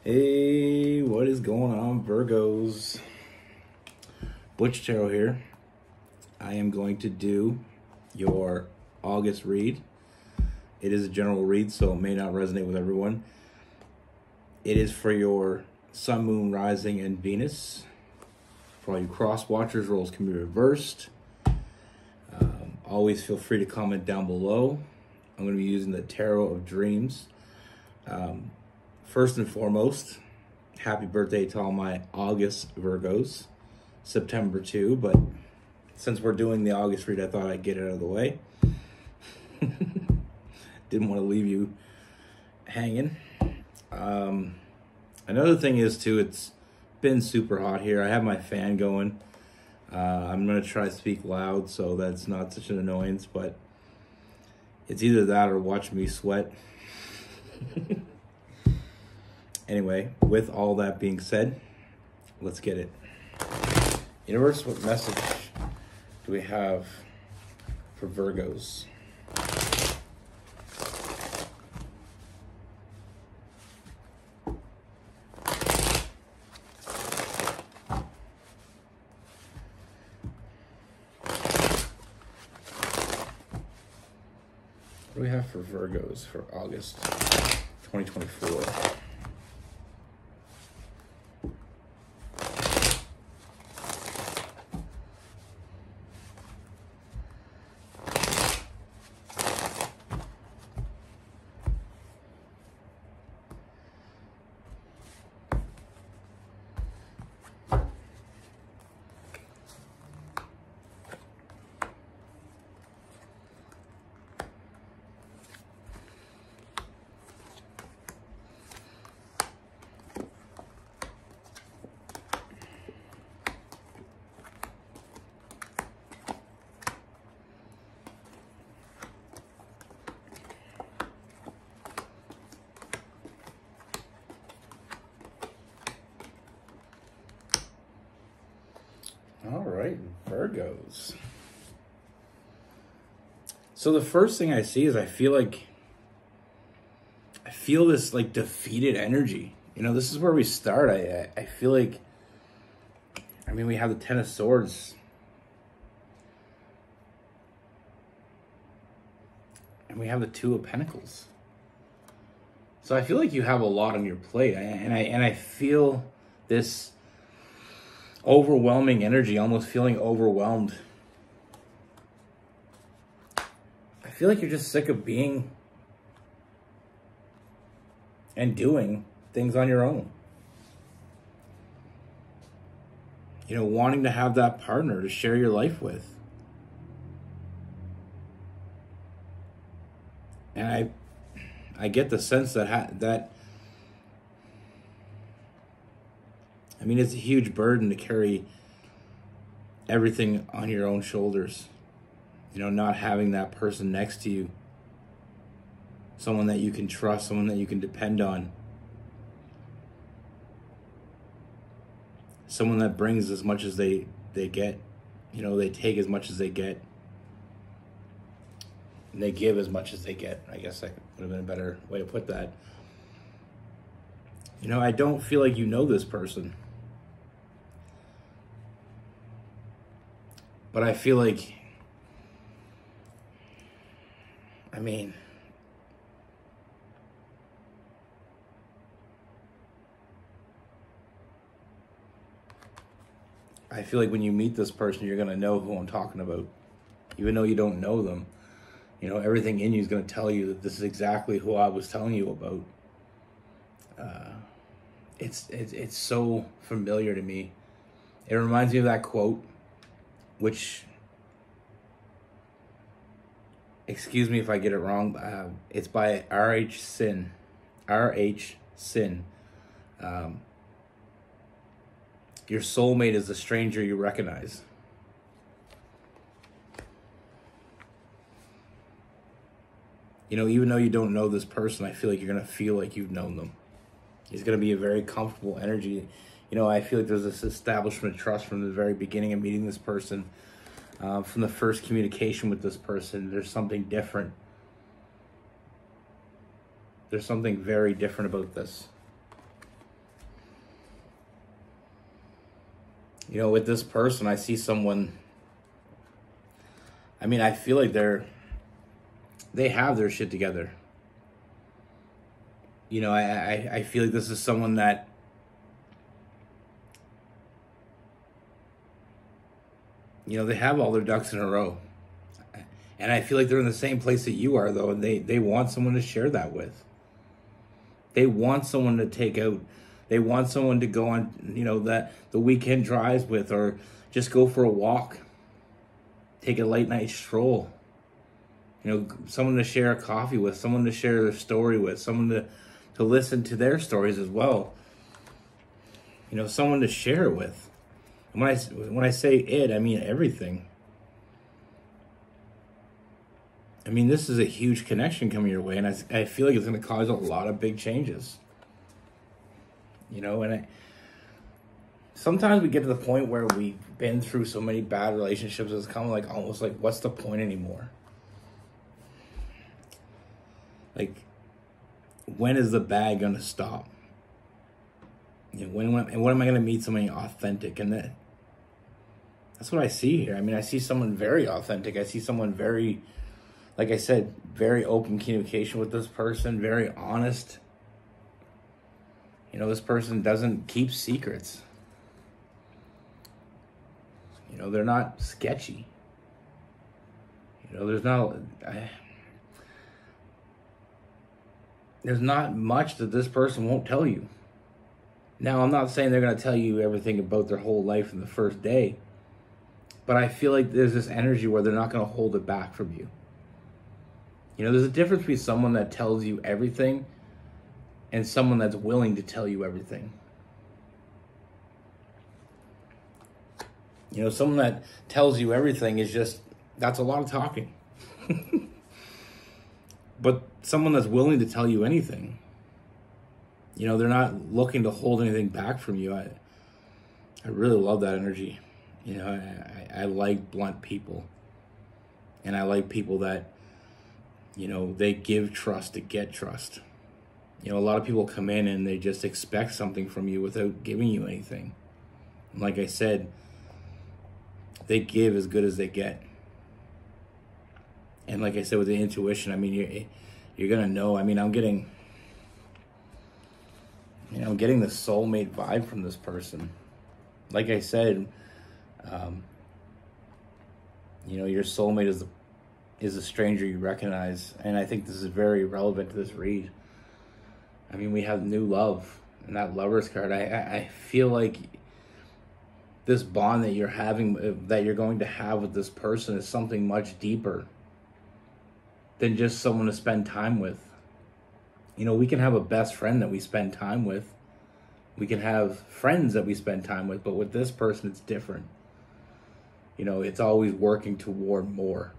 Hey, what is going on, Virgos? Butch Tarot here. I am going to do your August read. It is a general read, so it may not resonate with everyone. It is for your Sun, Moon, Rising, and Venus. For all you cross watchers, roles can be reversed. Always feel free to comment down below. I'm going to be using the Tarot of Dreams. First and foremost, happy birthday to all my August Virgos. September too, but since we're doing the August read, I thought I'd get it out of the way. Didn't want to leave you hanging. Another thing is too, it's been super hot here. I have my fan going. I'm going to try to speak loud so that's not such an annoyance, but it's either that or watch me sweat. Anyway, with all that being said, let's get it. Universe, what message do we have for Virgos? What do we have for Virgos for August 2024? All right, Virgos. So the first thing I see is I feel this like defeated energy. You know, this is where we start. I feel like, I mean, we have the Ten of Swords. And we have the Two of Pentacles. So I feel like you have a lot on your plate. And I feel this overwhelming energy, almost feeling overwhelmed. I feel like you're just sick of being and doing things on your own. You know, wanting to have that partner to share your life with. And I get the sense that I mean, it's a huge burden to carry everything on your own shoulders. You know, not having that person next to you. Someone that you can trust, someone that you can depend on. Someone that brings as much as they get. You know, they take as much as they get. And they give as much as they get. I guess that would have been a better way to put that. You know, I don't feel like you know this person. But I feel like, I mean, I feel like when you meet this person, you're going to know who I'm talking about. Even though you don't know them, you know, everything in you is going to tell you that this is exactly who I was telling you about. It's so familiar to me. It reminds me of that quote, which, excuse me if I get it wrong, it's by R.H. Sin. R.H. Sin. Your soulmate is a stranger you recognize. You know, even though you don't know this person, I feel like you're going to feel like you've known them. It's going to be a very comfortable energy. You know, I feel like there's this establishment of trust from the very beginning of meeting this person. From the first communication with this person, there's something different. There's something very different about this. You know, with this person, I see someone, I mean, I feel like they have their shit together. You know, I feel like this is someone that, you know, they have all their ducks in a row. And I feel like they're in the same place that you are, though, and they want someone to share that with. They want someone to take out. They want someone to go on, you know, the weekend drives with, or just go for a walk. Take a late night stroll. You know, someone to share a coffee with, someone to share their story with, someone to listen to their stories as well. You know, someone to share it with. And when I say it, I mean everything. I mean, this is a huge connection coming your way, and I feel like it's going to cause a lot of big changes. You know, and sometimes we get to the point where we've been through so many bad relationships, it's kind of like almost like, what's the point anymore? Like, when is the bad going to stop? You know, when am I going to meet somebody authentic? And that's what I see here. I mean, I see someone very authentic. I see someone very, like I said, very open communication with this person, very honest. You know, this person doesn't keep secrets. You know, they're not sketchy. You know, there's not much that this person won't tell you. Now, I'm not saying they're going to tell you everything about their whole life in the first day, but I feel like there's this energy where they're not going to hold it back from you. You know, there's a difference between someone that tells you everything and someone that's willing to tell you everything. You know, someone that tells you everything is just, that's a lot of talking. But someone that's willing to tell you anything, you know, they're not looking to hold anything back from you. I really love that energy. You know, I like blunt people. And I like people that, you know, they give trust to get trust. You know, a lot of people come in and they just expect something from you without giving you anything. And like I said, they give as good as they get. And like I said, with the intuition, I mean, you're going to know. I mean, I'm getting the soulmate vibe from this person. Like I said, you know, your soulmate is a stranger you recognize. And I think this is very relevant to this read. I mean, we have new love. And that Lover's card, I feel like this bond that you're having, that you're going to have with this person is something much deeper than just someone to spend time with. You know, we can have a best friend that we spend time with. We can have friends that we spend time with, but with this person, it's different. You know, it's always working toward more.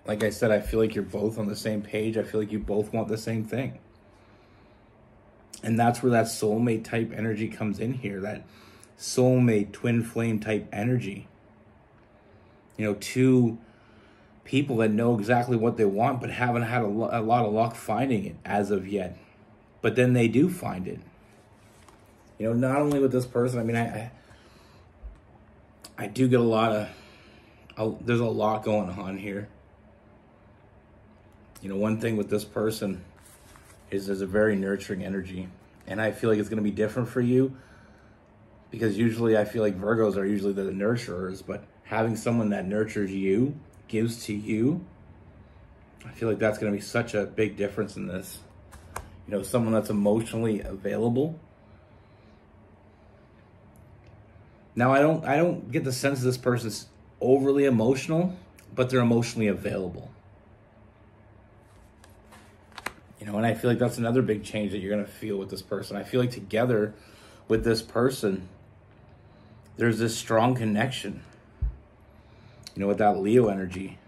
Like I said, I feel like you're both on the same page. I feel like you both want the same thing. And that's where that soulmate type energy comes in here. That soulmate twin flame type energy. You know, two people that know exactly what they want, but haven't had a lot of luck finding it as of yet. But then they do find it. You know, not only with this person, I mean, I do get a lot of, there's a lot going on here. You know, one thing with this person is there's a very nurturing energy. And I feel like it's going to be different for you, because usually I feel like Virgos are usually the nurturers, but having someone that nurtures you, gives to you, I feel like that's going to be such a big difference in this. You know, someone that's emotionally available. Now, I don't get the sense this person's overly emotional, but they're emotionally available. You know, and I feel like that's another big change that you're going to feel with this person. I feel like together with this person, there's this strong connection, you know, with that Leo energy.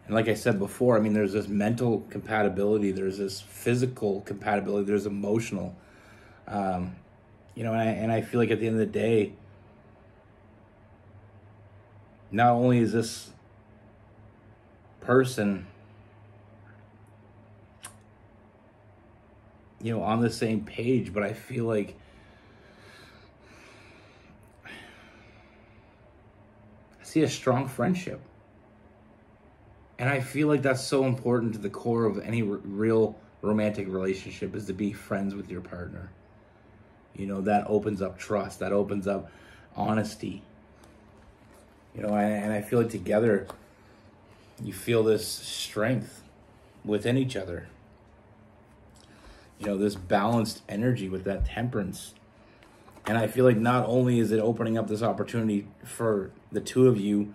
And like I said before, I mean, there's this mental compatibility, there's this physical compatibility, there's emotional. You know, and I feel like at the end of the day, not only is this person, you know, on the same page, but I feel like see a strong friendship. And I feel like that's so important to the core of any real romantic relationship, is to be friends with your partner. You know, that opens up trust. That opens up honesty. You know, and I feel like together you feel this strength within each other. You know, this balanced energy with that temperance. And I feel like not only is it opening up this opportunity for the two of you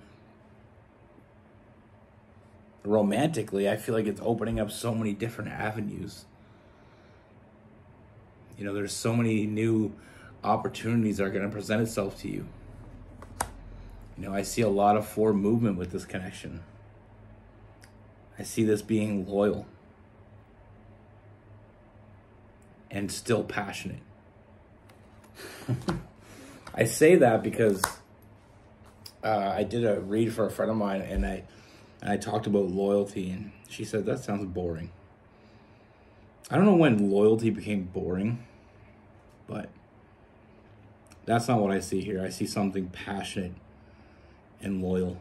romantically, I feel like it's opening up so many different avenues. You know, there's so many new opportunities that are going to present itself to you. You know, I see a lot of forward movement with this connection. I see this being loyal and still passionate. I say that because I did a read for a friend of mine, and I talked about loyalty, and she said, that sounds boring. I don't know when loyalty became boring, but that's not what I see here. I see something passionate and loyal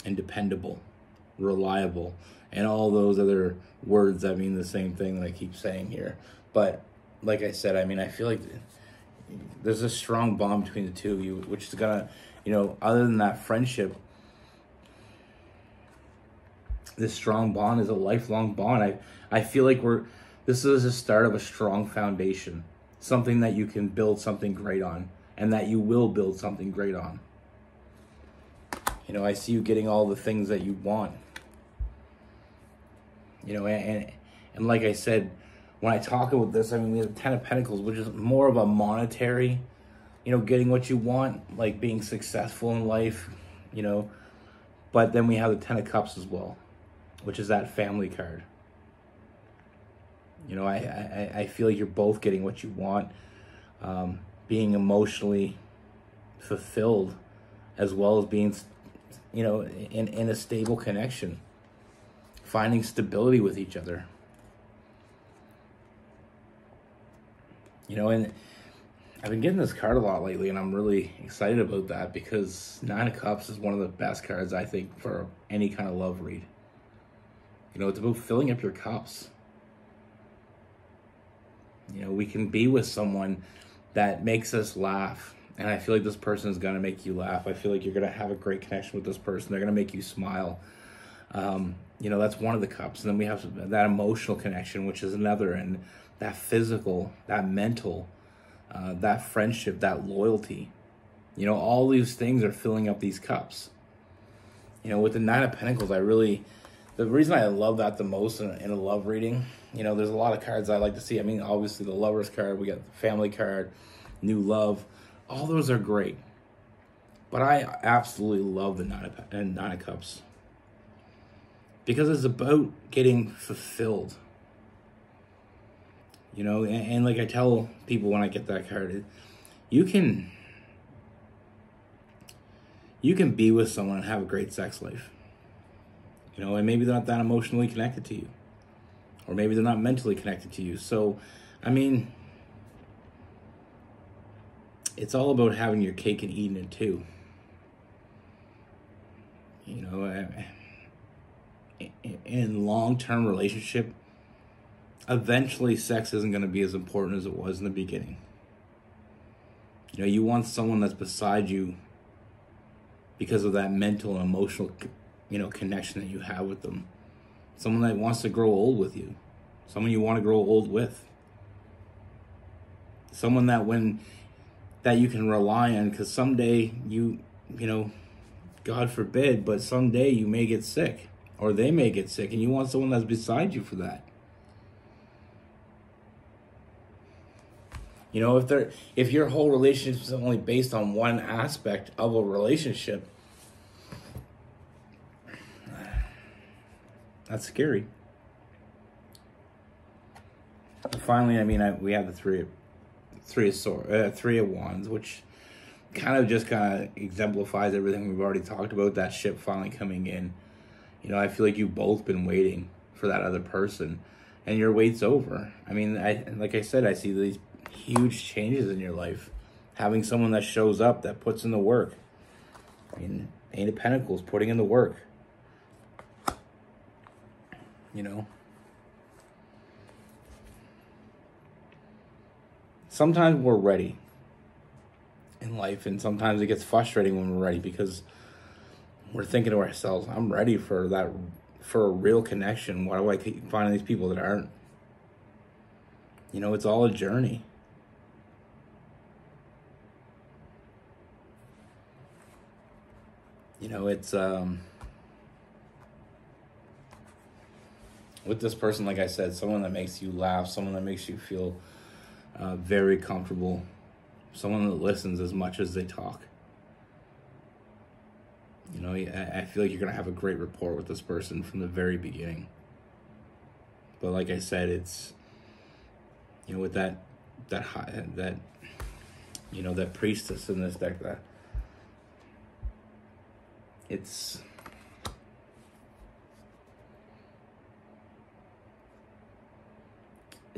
and dependable, reliable, and all those other words that mean the same thing that I keep saying here. But like I said, I mean, I feel like there's a strong bond between the two of you, which is gonna, you know, other than that friendship, this strong bond is a lifelong bond. I feel like this is the start of a strong foundation, something that you can build something great on, and that you will build something great on. You know, I see you getting all the things that you want. You know, and like I said, when I talk about this, I mean, we have the Ten of Pentacles, which is more of a monetary, you know, getting what you want, like being successful in life, you know. But then we have the Ten of Cups as well, which is that family card. You know, I feel like you're both getting what you want, being emotionally fulfilled, as well as being, you know, in a stable connection, finding stability with each other. You know, and I've been getting this card a lot lately, and I'm really excited about that, because Nine of Cups is one of the best cards, I think, for any kind of love read. You know, it's about filling up your cups. You know, we can be with someone that makes us laugh, and I feel like this person is going to make you laugh. I feel like you're going to have a great connection with this person. They're going to make you smile. You know, that's one of the cups. And then we have that emotional connection, which is another, and that physical, that mental, that friendship, that loyalty. You know, all these things are filling up these cups. You know, with the Nine of Pentacles, the reason I love that the most in a love reading, you know, there's a lot of cards I like to see. I mean, obviously the Lover's card, we got the Family card, New Love. All those are great. But I absolutely love the Nine of Cups, because it's about getting fulfilled. You know, and like I tell people when I get that card, you can be with someone and have a great sex life. You know, and maybe they're not that emotionally connected to you, or maybe they're not mentally connected to you. So, I mean, it's all about having your cake and eating it too. You know, in long-term relationship, eventually sex isn't going to be as important as it was in the beginning. You know, you want someone that's beside you because of that mental and emotional, you know, connection that you have with them. Someone that wants to grow old with you. Someone you want to grow old with. Someone that you can rely on, because someday you know, God forbid, but someday you may get sick, or they may get sick, and you want someone that's beside you for that. You know, if your whole relationship is only based on one aspect of a relationship, that's scary. Finally, I mean, we have the Three of Wands, which kind of exemplifies everything we've already talked about. That ship finally coming in. You know, I feel like you've both been waiting for that other person, and your wait's over. I mean, like I said, I see these huge changes in your life. Having someone that shows up, that puts in the work. I mean, Eight of Pentacles, putting in the work. You know? Sometimes we're ready in life, and sometimes it gets frustrating when we're ready because we're thinking to ourselves, I'm ready for a real connection. Why do I keep finding these people that aren't? You know, it's all a journey. You know, it's with this person, like I said, someone that makes you laugh, someone that makes you feel very comfortable, someone that listens as much as they talk. You know, I feel like you're going to have a great rapport with this person from the very beginning. But like I said, it's, you know, with that you know, that priestess in this deck, that it's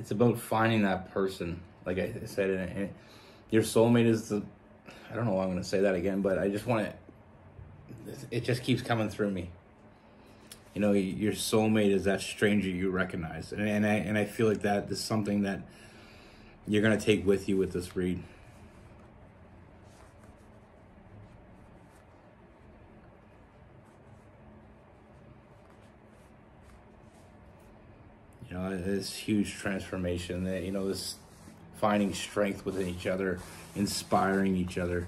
about finding that person. Like I said, and your soulmate is the, I don't know why I'm going to say that again, but I just want to, it just keeps coming through me. You know, your soulmate is that stranger you recognize. And I feel like that is something that you're going to take with you with this read. You know, this huge transformation, that, you know, this finding strength within each other, inspiring each other.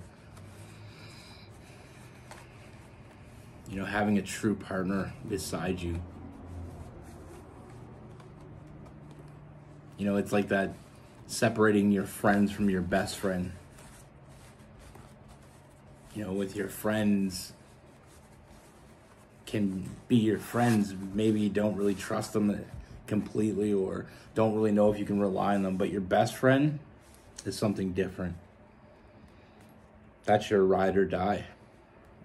You know, having a true partner beside you. You know, it's like that separating your friends from your best friend. You know, with your friends can be your friends. Maybe you don't really trust them completely or don't really know if you can rely on them, but your best friend is something different. That's your ride or die.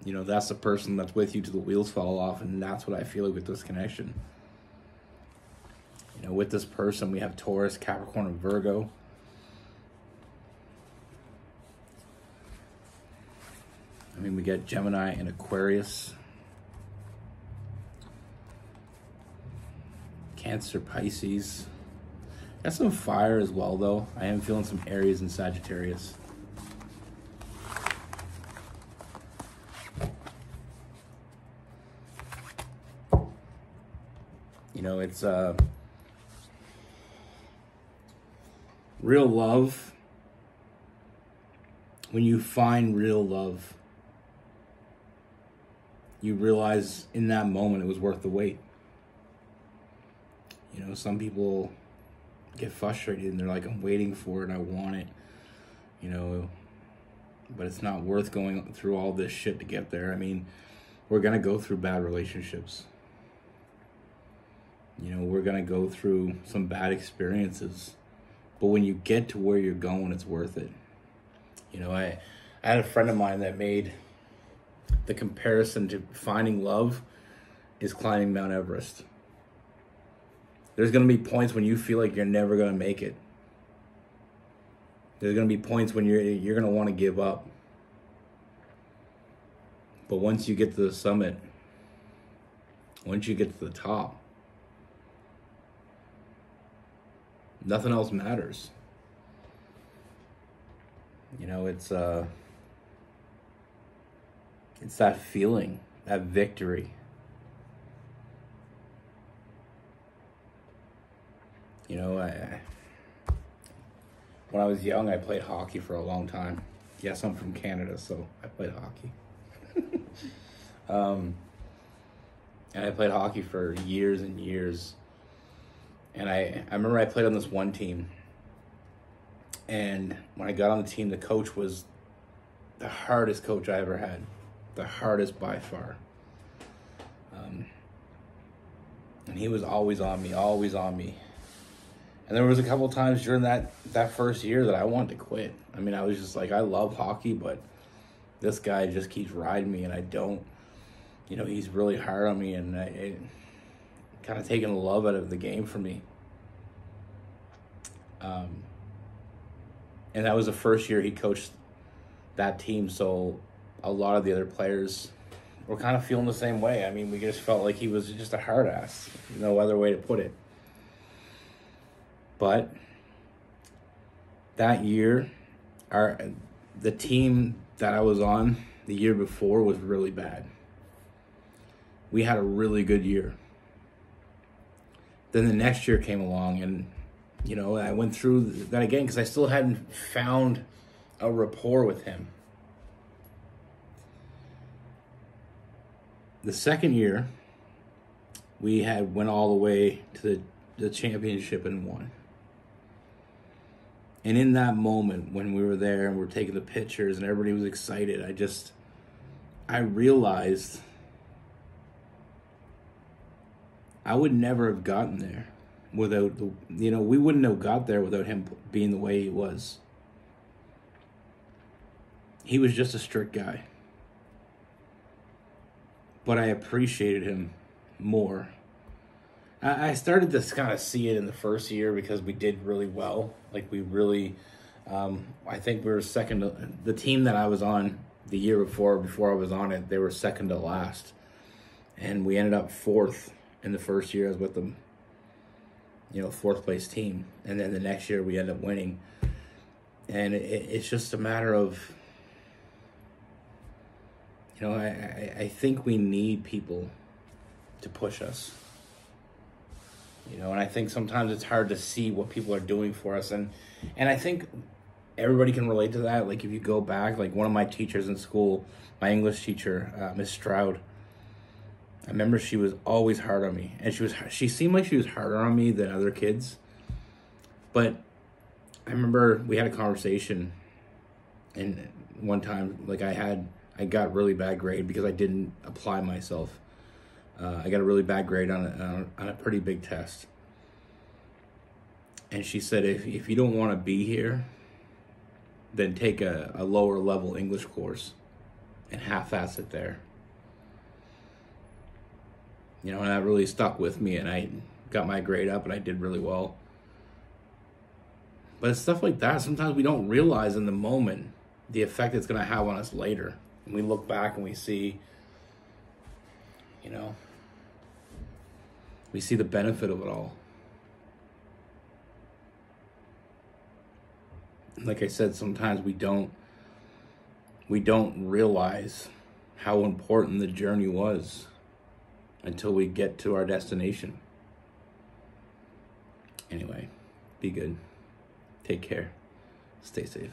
You know, that's the person that's with you till the wheels fall off, and that's what I feel like with this connection. You know, with this person, we have Taurus, Capricorn, and Virgo. I mean, we get Gemini and Aquarius. Cancer, Pisces. Got some fire as well, though. I am feeling some Aries and Sagittarius. You know, it's real love. When you find real love, you realize in that moment it was worth the wait. You know, some people get frustrated and they're like, I'm waiting for it, I want it, you know, but it's not worth going through all this shit to get there. I mean, we're going to go through bad relationships. You know, we're going to go through some bad experiences, but when you get to where you're going, it's worth it. You know, I had a friend of mine that made the comparison to finding love is climbing Mount Everest. There's going to be points when you feel like you're never going to make it. There's going to be points when you're going to want to give up. But once you get to the summit, once you get to the top, nothing else matters. You know, it's that feeling, that victory. You know, when I was young, I played hockey for a long time. Yes, I'm from Canada, so I played hockey. And I played hockey for years and years. And I remember I played on this one team. And when I got on the team, the coach was the hardest coach I ever had. The hardest by far. And he was always on me, always on me. And there was a couple times during that first year that I wanted to quit. I mean, I was just like, I love hockey, but this guy just keeps riding me, and I don't, you know, he's really hard on me, and it kind of taking the love out of the game for me. And that was the first year he coached that team, so a lot of the other players were kind of feeling the same way. I mean, we just felt like he was just a hard ass. No other way to put it. But that year, the team that I was on the year before was really bad. We had a really good year. Then the next year came along, and I went through that again because I still hadn't found a rapport with him. The second year, we went all the way to the championship and won. And in that moment, when we were there and we're taking the pictures and everybody was excited, I realized I would never have gotten there without we wouldn't have got there without him being the way he was. He was just a strict guy. But I appreciated him more. I started to kind of see it in the first year because we did really well. Like we really, I think we were second to the team that I was on the year before I was on it. They were second to last, and we ended up fourth in the first year I was with them. Fourth place team, and then the next year we ended up winning. And it's just a matter of, I think we need people to push us. And I think sometimes it's hard to see what people are doing for us. And I think everybody can relate to that. Like if you go back, like one of my teachers in school, my English teacher, Miss Stroud, I remember she was always hard on me. And she seemed like she was harder on me than other kids. But I remember we had a conversation, and one time, like I got really bad grade because I didn't apply myself. I got a really bad grade on a pretty big test. And she said, if you don't want to be here, then take a lower level English course and half-ass it there. And that really stuck with me, and I got my grade up and I did really well. But it's stuff like that, sometimes we don't realize in the moment the effect it's going to have on us later. And we look back and we see, we see the benefit of it all. Like I said, sometimes we don't realize how important the journey was until we get to our destination. Anyway, be good. Take care. Stay safe.